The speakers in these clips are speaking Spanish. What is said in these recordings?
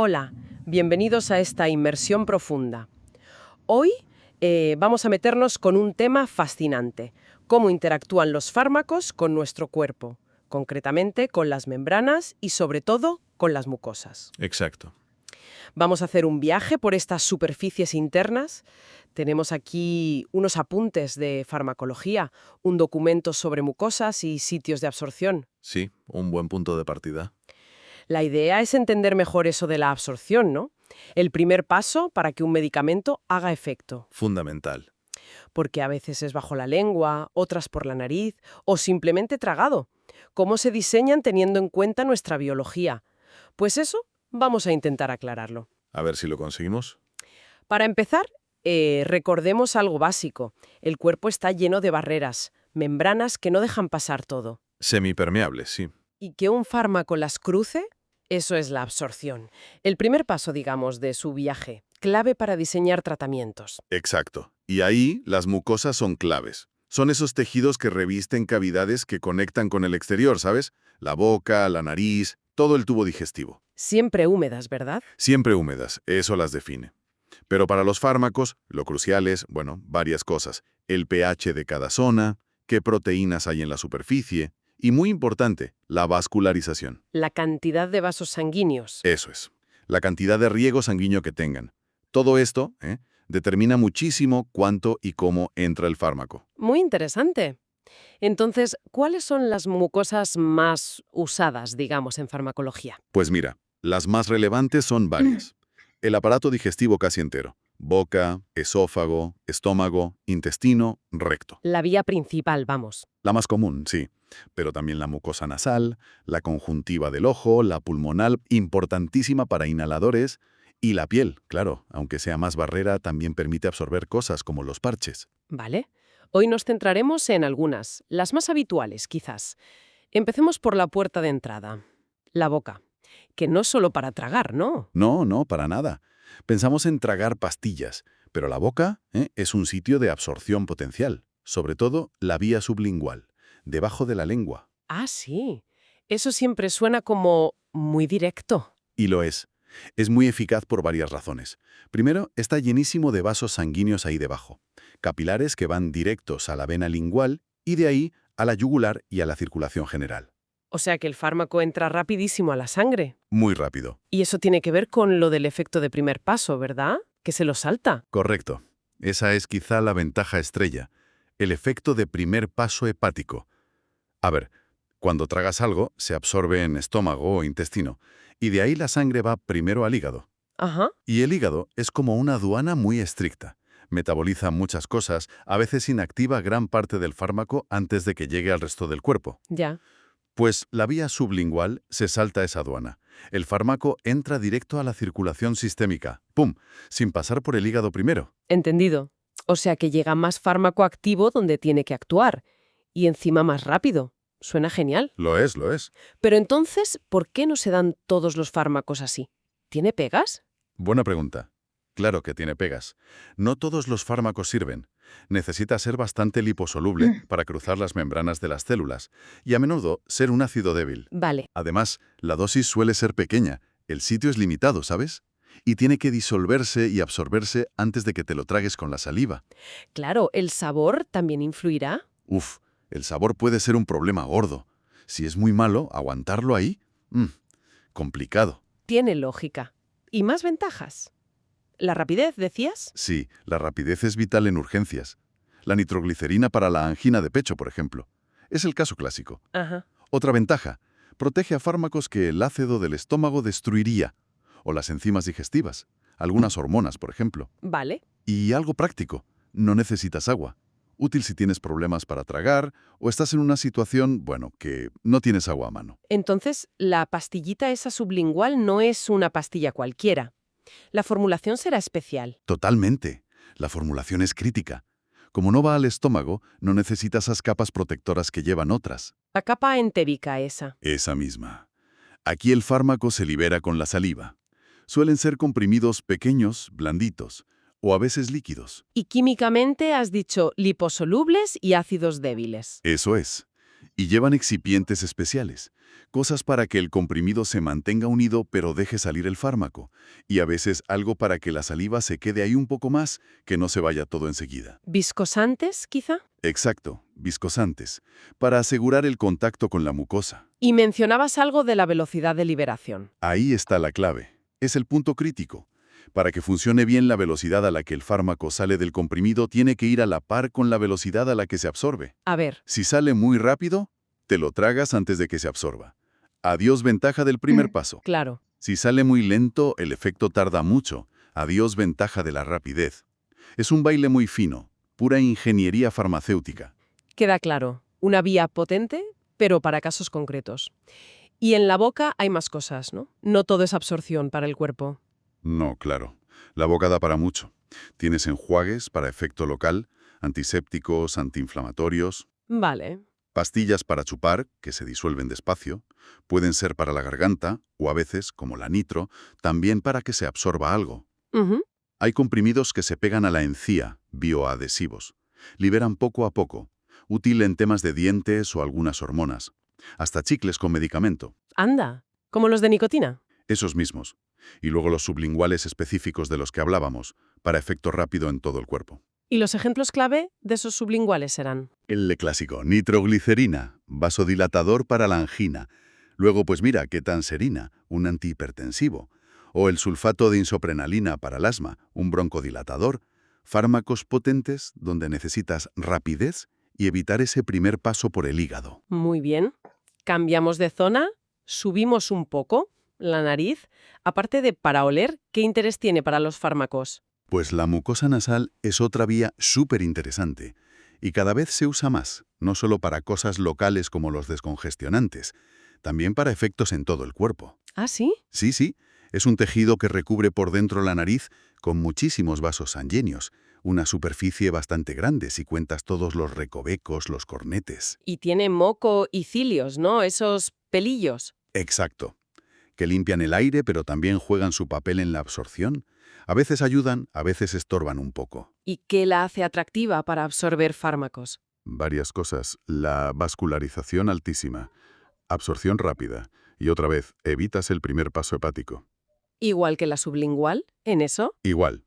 Hola, bienvenidos a esta inmersión profunda. Hoy vamos a meternos con un tema fascinante, cómo interactúan los fármacos con nuestro cuerpo, concretamente con las membranas y sobre todo con las mucosas. Exacto. Vamos a hacer un viaje por estas superficies internas. Tenemos aquí unos apuntes de farmacología, un documento sobre mucosas y sitios de absorción. Sí, un buen punto de partida. La idea es entender mejor eso de la absorción, ¿no? El primer paso para que un medicamento haga efecto. Fundamental. Porque a veces es bajo la lengua, otras por la nariz o simplemente tragado. ¿Cómo se diseñan teniendo en cuenta nuestra biología? Pues eso vamos a intentar aclararlo. A ver si lo conseguimos. Para empezar, recordemos algo básico. El cuerpo está lleno de barreras, membranas que no dejan pasar todo. Semipermeable, sí. Y que un fármaco las cruce, eso es la absorción. El primer paso, digamos, de su viaje, clave para diseñar tratamientos. Exacto. Y ahí las mucosas son claves. Son esos tejidos que revisten cavidades que conectan con el exterior, ¿sabes? La boca, la nariz, todo el tubo digestivo. Siempre húmedas, ¿verdad? Siempre húmedas, eso las define. Pero para los fármacos, lo crucial es, bueno, varias cosas. El pH de cada zona, qué proteínas hay en la superficie y, muy importante, la vascularización. La cantidad de vasos sanguíneos. Eso es. La cantidad de riego sanguíneo que tengan. Todo esto determina muchísimo cuánto y cómo entra el fármaco. Muy interesante. Entonces, ¿cuáles son las mucosas más usadas, digamos, en farmacología? Pues mira, las más relevantes son varias. El aparato digestivo casi entero. Boca, esófago, estómago, intestino, recto. La vía principal, vamos. La más común, sí. Pero también la mucosa nasal, la conjuntiva del ojo, la pulmonar, importantísima para inhaladores, y la piel, claro, aunque sea más barrera, también permite absorber cosas como los parches. Vale. Hoy nos centraremos en algunas, las más habituales, quizás. Empecemos por la puerta de entrada, la boca, que no es solo para tragar, ¿no? No, no, para nada. Pensamos en tragar pastillas, pero la boca es un sitio de absorción potencial, sobre todo la vía sublingual, debajo de la lengua. Ah, sí. Eso siempre suena como muy directo. Y lo es. Es muy eficaz por varias razones. Primero, está llenísimo de vasos sanguíneos ahí debajo, capilares que van directos a la vena lingual y de ahí a la yugular y a la circulación general. O sea que el fármaco entra rapidísimo a la sangre. Muy rápido. Y eso tiene que ver con lo del efecto de primer paso, ¿verdad? Que se lo salta. Correcto. Esa es quizá la ventaja estrella, el efecto de primer paso hepático. A ver, cuando tragas algo, se absorbe en estómago o intestino, y de ahí la sangre va primero al hígado. Ajá. Y el hígado es como una aduana muy estricta. Metaboliza muchas cosas, a veces inactiva gran parte del fármaco antes de que llegue al resto del cuerpo. Ya. Pues la vía sublingual se salta esa aduana. El fármaco entra directo a la circulación sistémica, ¡pum!, sin pasar por el hígado primero. Entendido. O sea que llega más fármaco activo donde tiene que actuar. Y encima más rápido. Suena genial. Lo es, lo es. Pero entonces, ¿por qué no se dan todos los fármacos así? ¿Tiene pegas? Buena pregunta. Claro que tiene pegas. No todos los fármacos sirven. Necesita ser bastante liposoluble para cruzar las membranas de las células y a menudo ser un ácido débil. Vale. Además, la dosis suele ser pequeña, el sitio es limitado, ¿sabes? Y tiene que disolverse y absorberse antes de que te lo tragues con la saliva. Claro, ¿el sabor también influirá? Uf, el sabor puede ser un problema gordo. Si es muy malo, aguantarlo ahí, complicado. Tiene lógica. ¿Y más ventajas? ¿La rapidez, decías? Sí, la rapidez es vital en urgencias. La nitroglicerina para la angina de pecho, por ejemplo. Es el caso clásico. Ajá. Otra ventaja, protege a fármacos que el ácido del estómago destruiría, o las enzimas digestivas, algunas hormonas, por ejemplo. Vale. Y algo práctico, no necesitas agua. Útil si tienes problemas para tragar o estás en una situación, bueno, que no tienes agua a mano. Entonces, la pastillita esa sublingual no es una pastilla cualquiera. La formulación será especial. Totalmente. La formulación es crítica. Como no va al estómago, no necesita esas capas protectoras que llevan otras. La capa enterica esa. Esa misma. Aquí el fármaco se libera con la saliva. Suelen ser comprimidos pequeños, blanditos, o a veces líquidos. Y químicamente has dicho liposolubles y ácidos débiles. Eso es. Y llevan excipientes especiales, cosas para que el comprimido se mantenga unido pero deje salir el fármaco, y a veces algo para que la saliva se quede ahí un poco más, que no se vaya todo enseguida. ¿Viscosantes, quizá? Exacto, viscosantes, para asegurar el contacto con la mucosa. Y mencionabas algo de la velocidad de liberación. Ahí está la clave. Es el punto crítico. Para que funcione bien, la velocidad a la que el fármaco sale del comprimido tiene que ir a la par con la velocidad a la que se absorbe. A ver. Si sale muy rápido, te lo tragas antes de que se absorba. Adiós ventaja del primer paso. Claro. Si sale muy lento, el efecto tarda mucho. Adiós ventaja de la rapidez. Es un baile muy fino, pura ingeniería farmacéutica. Queda claro. Una vía potente, pero para casos concretos. Y en la boca hay más cosas, ¿no? No todo es absorción para el cuerpo. No, claro. La boca da para mucho. Tienes enjuagues para efecto local, antisépticos, antiinflamatorios, Vale. pastillas para chupar, que se disuelven despacio, pueden ser para la garganta, o a veces, como la nitro, también para que se absorba algo. Ujú. Hay comprimidos que se pegan a la encía, bioadhesivos. Liberan poco a poco, útil en temas de dientes o algunas hormonas. Hasta chicles con medicamento. Anda. ¿Como los de nicotina? Esos mismos. Y luego los sublinguales específicos de los que hablábamos, para efecto rápido en todo el cuerpo. ¿Y los ejemplos clave de esos sublinguales serán? El clásico, nitroglicerina, vasodilatador para la angina. Luego, pues mira, ketanserina, un antihipertensivo. O el sulfato de isoprenalina para el asma, un broncodilatador. Fármacos potentes donde necesitas rapidez y evitar ese primer paso por el hígado. Muy bien. Cambiamos de zona, subimos un poco la nariz. Aparte de para oler, ¿qué interés tiene para los fármacos? Pues la mucosa nasal es otra vía súper interesante y cada vez se usa más, no solo para cosas locales como los descongestionantes, también para efectos en todo el cuerpo. ¿Ah, sí? Sí, es un tejido que recubre por dentro la nariz con muchísimos vasos sanguíneos, una superficie bastante grande si cuentas todos los recovecos, los cornetes. Y tiene moco y cilios, ¿no? Esos pelillos. Exacto. Que limpian el aire pero también juegan su papel en la absorción. A veces ayudan, a veces estorban un poco. ¿Y qué la hace atractiva para absorber fármacos? Varias cosas. La vascularización altísima, absorción rápida y otra vez, evitas el primer paso hepático. Igual que la sublingual, ¿en eso? Igual,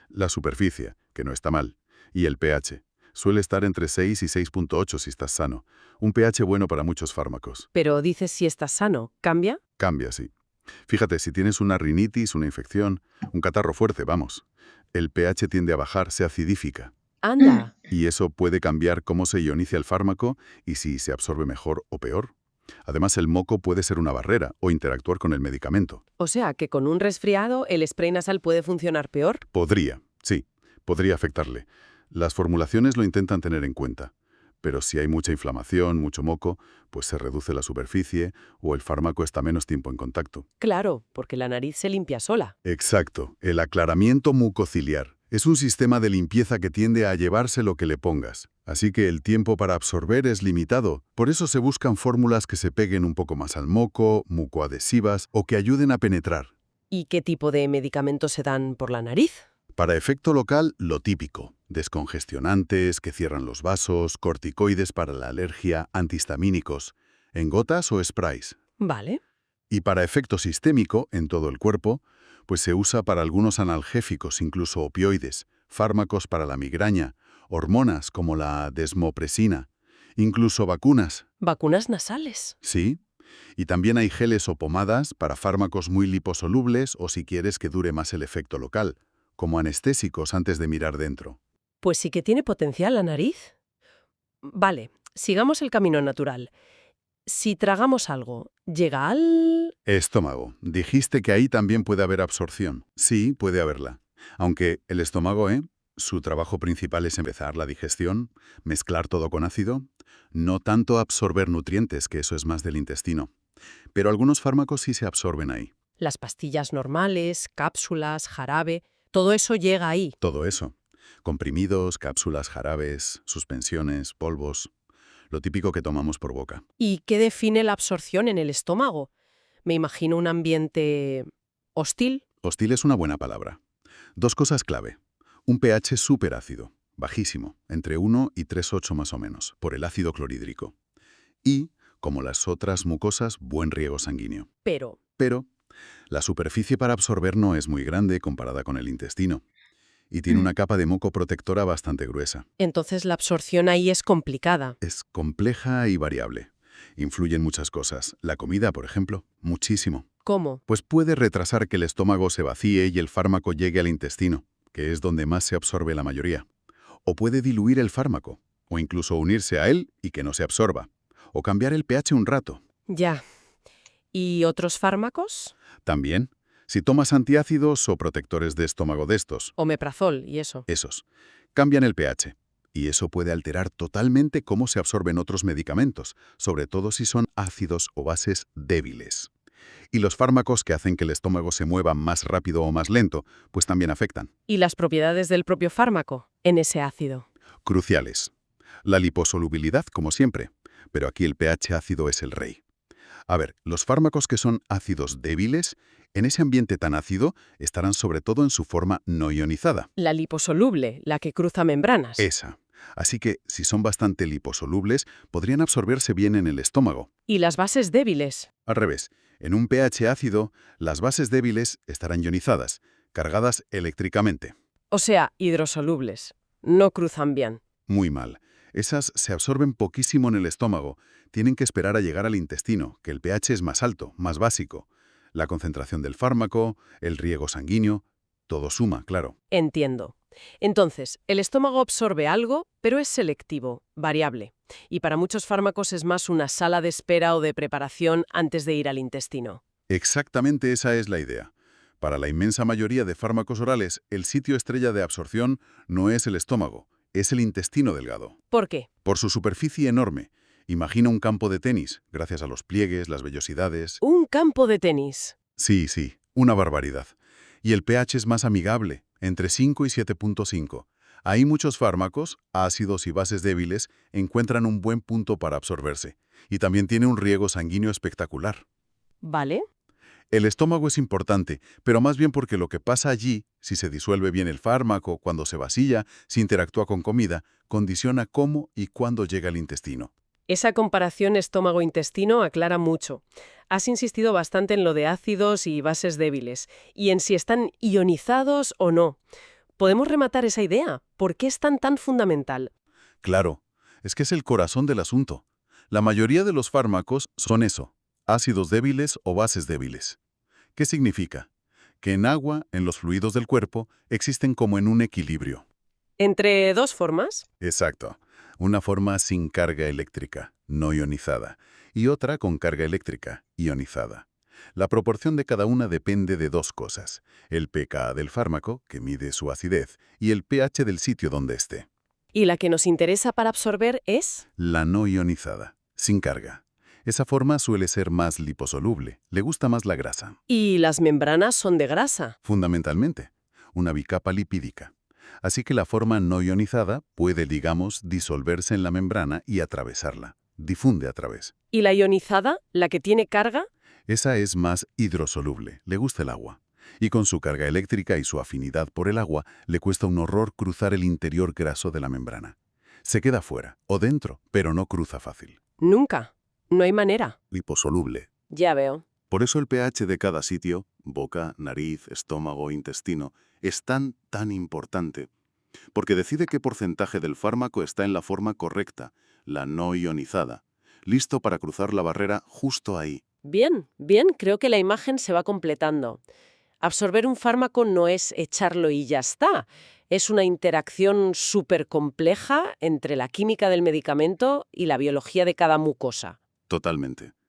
la superficie, que no está mal, y el pH. Suele estar entre 6 y 6,8 si estás sano. Un pH bueno para muchos fármacos. Pero dices si estás sano, ¿cambia? Cambia, sí. Fíjate, si tienes una rinitis, una infección, un catarro fuerte, vamos, el pH tiende a bajar, se acidifica. Anda. Y eso puede cambiar cómo se ioniza el fármaco y si se absorbe mejor o peor. Además, el moco puede ser una barrera o interactuar con el medicamento. O sea, que con un resfriado el spray nasal puede funcionar peor. Podría, sí, podría afectarle. Las formulaciones lo intentan tener en cuenta. Pero si hay mucha inflamación, mucho moco, pues se reduce la superficie o el fármaco está menos tiempo en contacto. Claro, porque la nariz se limpia sola. Exacto, el aclaramiento mucociliar. Es un sistema de limpieza que tiende a llevarse lo que le pongas. Así que el tiempo para absorber es limitado. Por eso se buscan fórmulas que se peguen un poco más al moco, mucoadhesivas o que ayuden a penetrar. ¿Y qué tipo de medicamentos se dan por la nariz? Para efecto local, lo típico. Descongestionantes que cierran los vasos, corticoides para la alergia, antihistamínicos, en gotas o sprays. Vale. Y para efecto sistémico, en todo el cuerpo, pues se usa para algunos analgésicos, incluso opioides, fármacos para la migraña, hormonas como la desmopresina, incluso vacunas. ¿Vacunas nasales? Sí. Y también hay geles o pomadas para fármacos muy liposolubles o si quieres que dure más el efecto local, como anestésicos antes de mirar dentro. Pues sí que tiene potencial la nariz. Vale, sigamos el camino natural. Si tragamos algo, ¿llega al...? Estómago. Dijiste que ahí también puede haber absorción. Sí, puede haberla. Aunque el estómago, su trabajo principal es empezar la digestión, mezclar todo con ácido, no tanto absorber nutrientes, que eso es más del intestino. Pero algunos fármacos sí se absorben ahí. Las pastillas normales, cápsulas, jarabe, todo eso llega ahí. Todo eso. Comprimidos, cápsulas, jarabes, suspensiones, polvos. Lo típico que tomamos por boca. ¿Y qué define la absorción en el estómago? Me imagino un ambiente hostil. Hostil es una buena palabra. Dos cosas clave. Un pH superácido, bajísimo, entre 1 y 3,8 más o menos, por el ácido clorhídrico. Y, como las otras mucosas, buen riego sanguíneo. Pero, Pero la superficie para absorber no es muy grande comparada con el intestino y tiene una capa de moco protectora bastante gruesa. entonces la absorción ahí es complicada. Es compleja y variable. Influyen muchas cosas. La comida, por ejemplo, muchísimo. ¿Cómo? Pues puede retrasar que el estómago se vacíe y el fármaco llegue al intestino, que es donde más se absorbe la mayoría. O puede diluir el fármaco, o incluso unirse a él y que no se absorba. O cambiar el pH un rato. Ya. ¿Y otros fármacos? También, si tomas antiácidos o protectores de estómago de estos, Omeprazol y eso. esos, cambian el pH. Y eso puede alterar totalmente cómo se absorben otros medicamentos, sobre todo si son ácidos o bases débiles. Y los fármacos que hacen que el estómago se mueva más rápido o más lento, pues también afectan. ¿Y las propiedades del propio fármaco en ese ácido? Cruciales. La liposolubilidad, como siempre, pero aquí el pH ácido es el rey. A ver, los fármacos que son ácidos débiles, en ese ambiente tan ácido, estarán sobre todo en su forma no ionizada. La liposoluble, la que cruza membranas. Esa. Así que, si son bastante liposolubles, podrían absorberse bien en el estómago. ¿Y las bases débiles? Al revés, en un pH ácido, las bases débiles estarán ionizadas, cargadas eléctricamente. O sea, hidrosolubles. No cruzan bien. Muy mal. Esas se absorben poquísimo en el estómago. Tienen que esperar a llegar al intestino, que el pH es más alto, más básico. La concentración del fármaco, el riego sanguíneo, todo suma, claro. Entiendo. Entonces, el estómago absorbe algo, pero es selectivo, variable. Y para muchos fármacos es más una sala de espera o de preparación antes de ir al intestino. Exactamente esa es la idea. Para la inmensa mayoría de fármacos orales, el sitio estrella de absorción no es el estómago, es el intestino delgado. ¿Por qué? Por su superficie enorme. Imagina un campo de tenis, gracias a los pliegues, las vellosidades. Un campo de tenis. Sí, sí, una barbaridad. Y el pH es más amigable, entre 5 y 7.5. Ahí muchos fármacos, ácidos y bases débiles, encuentran un buen punto para absorberse. Y también tiene un riego sanguíneo espectacular. ¿Vale? El estómago es importante, pero más bien porque lo que pasa allí, si se disuelve bien el fármaco, cuando se vacía, si interactúa con comida, condiciona cómo y cuándo llega al intestino. Esa comparación estómago-intestino aclara mucho. Has insistido bastante en lo de ácidos y bases débiles, y en si están ionizados o no. ¿Podemos rematar esa idea? ¿Por qué es tan fundamental? Claro, es que es el corazón del asunto. La mayoría de los fármacos son eso, ácidos débiles o bases débiles. ¿Qué significa? Que en agua, en los fluidos del cuerpo, existen como en un equilibrio. ¿Entre dos formas? Exacto. Una forma sin carga eléctrica, no ionizada, y otra con carga eléctrica, ionizada. La proporción de cada una depende de dos cosas, el pKa del fármaco, que mide su acidez, y el pH del sitio donde esté. ¿Y la que nos interesa para absorber es? La no ionizada, sin carga. Esa forma suele ser más liposoluble, le gusta más la grasa. Y las membranas son de grasa. Fundamentalmente, una bicapa lipídica. Así que la forma no ionizada puede, digamos, disolverse en la membrana y atravesarla. Difunde a través. ¿Y la ionizada, la que tiene carga? Esa es más hidrosoluble, le gusta el agua. Y con su carga eléctrica y su afinidad por el agua, le cuesta un horror cruzar el interior graso de la membrana. Se queda fuera, o dentro, pero no cruza fácil. Nunca. No hay manera. Liposoluble. Ya veo. Por eso el pH de cada sitio, boca, nariz, estómago, intestino, es tan importante. Porque decide qué porcentaje del fármaco está en la forma correcta, la no ionizada, listo para cruzar la barrera justo ahí. Bien, bien, creo que la imagen se va completando. Absorber un fármaco no es echarlo y ya está. Es una interacción súper compleja entre la química del medicamento y la biología de cada mucosa. Totalmente.